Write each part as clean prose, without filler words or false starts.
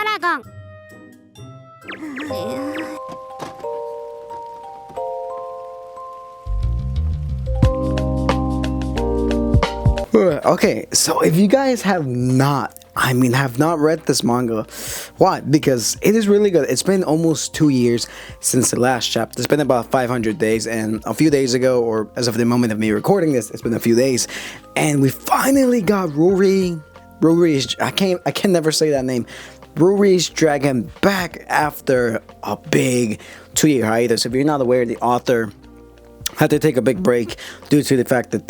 dragon. Okay, so if you guys have not read this manga, why? Because it is really good. It's been almost 2 years since the last chapter. It's been about 500 days, and a few days ago, or as of the moment of me recording this, it's been a few days, and we finally got Ruri. I can never say that name. Ruri's Dragon back after a big 2-year hiatus. If you're not aware, the author had to take a big break due to the fact that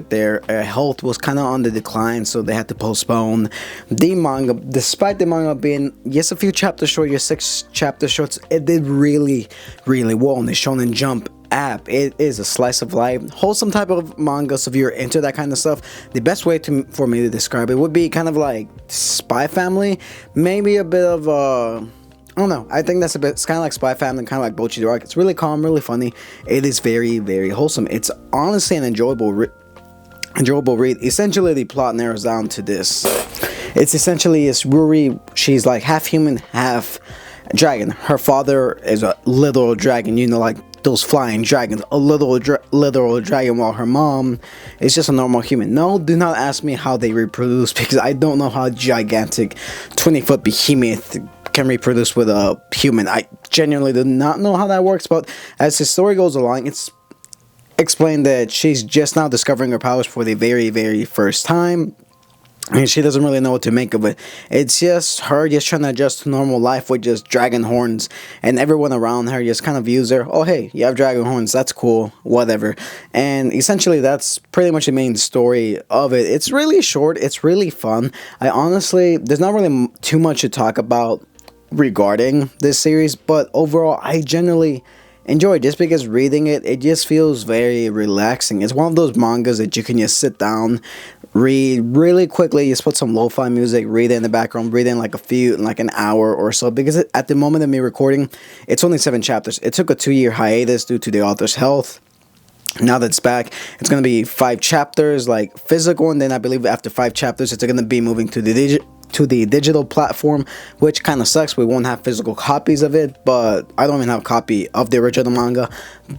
their health was kind of on the decline, so they had to postpone the manga. Despite the manga being just a few chapters short, just 6 chapters short, it did really well on the Shonen Jump app. It is a slice of life, wholesome type of manga. So if you're into that kind of stuff, the best way for me to describe it would be kind of like Spy Family, maybe a bit of I don't know. I think that's a bit. It's kind of like Spy Family, kind of like Bocchi the Rock. It's really calm, really funny. It is very wholesome. It's honestly an enjoyable read. Essentially, the plot narrows down to this. It's Ruri. She's like half human, half dragon. Her father is a literal dragon. You know, like those flying dragons, a literal dragon, while her mom is just a normal human. No, do not ask me how they reproduce, because I don't know how gigantic 20-foot behemoth can reproduce with a human. I genuinely do not know how that works, but as the story goes along, it's explained that she's just now discovering her powers for the very first time, and she doesn't really know what to make of it. It's just her just trying to adjust to normal life with just dragon horns, and everyone around her just kind of views her, oh hey, you have dragon horns, that's cool, whatever. And essentially that's pretty much the main story of it. It's really short, it's really fun. There's not really too much to talk about regarding this series, but overall I generally enjoy it, just because reading it just feels very relaxing. It's one of those mangas that you can just sit down, read really quickly, just put some lo-fi music, read it in the background, read it in like an hour or so, because at the moment of me recording, it's only 7 chapters. It took a 2-year hiatus due to the author's health. Now that it's back, it's going to be 5 chapters, like physical, and then I believe after 5 chapters, it's going to be moving to the digital platform, which kind of sucks. We won't have physical copies of it, but I don't even have a copy of the original manga.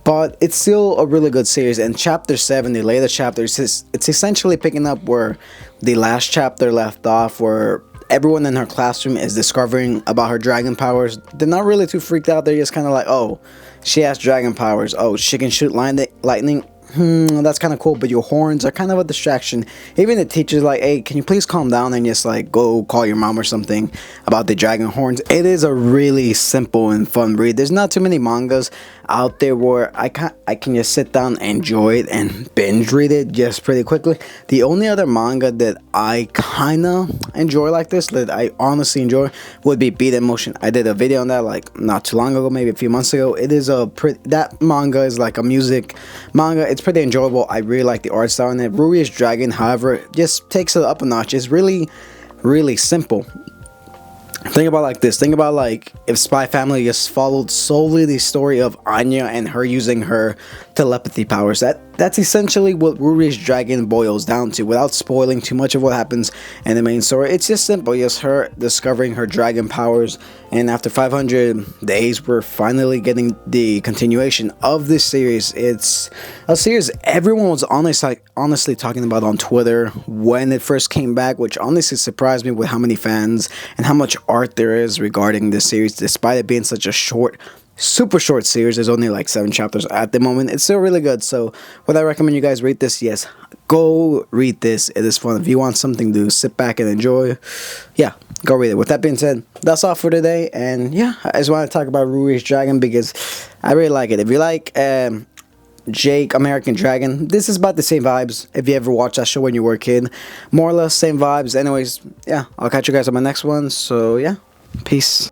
But it's still a really good series, and chapter 7, the latest chapter, it's essentially picking up where the last chapter left off, where everyone in her classroom is discovering about her dragon powers. They're not really too freaked out. They're just kind of like, oh, she has dragon powers. Oh, she can shoot lightning. That's kind of cool, but your horns are kind of a distraction. Even the teacher's like, hey, can you please calm down and just like go call your mom or something about the dragon horns. It is a really simple and fun read. There's not too many mangas out there where I can just sit down, enjoy it, and binge read it just pretty quickly. The only other manga that I kind of enjoy like this, that I honestly enjoy, would be Beat in Motion. I did a video on that like not too long ago, maybe a few months ago. That manga is like a music manga. It's pretty enjoyable. I really like the art style in it. Ruri's Dragon, however, just takes it up a notch. It's really simple. Think about like this. Think about like if Spy Family just followed solely the story of Anya and her using her telepathy powers. That's essentially what Ruri's Dragon boils down to, without spoiling too much of what happens in the main story. It's just simple, just her discovering her dragon powers, and after 500 days, we're finally getting the continuation of this series. It's a series everyone was honestly talking about on Twitter when it first came back, which honestly surprised me with how many fans and how much art there is regarding this series, despite it being such a super short series. There's only like 7 chapters at the moment. It's still really good. So would I recommend you guys read this? Yes, go read this. It is fun. If you want something to sit back and enjoy, yeah, go read it. With that being said, that's all for today. And yeah, I just want to talk about Ruri's Dragon because I really like it. If you like Jake American Dragon, this is about the same vibes. If you ever watched that show when you were a kid, more or less same vibes. Anyways, yeah, I'll catch you guys on my next one. So yeah, peace.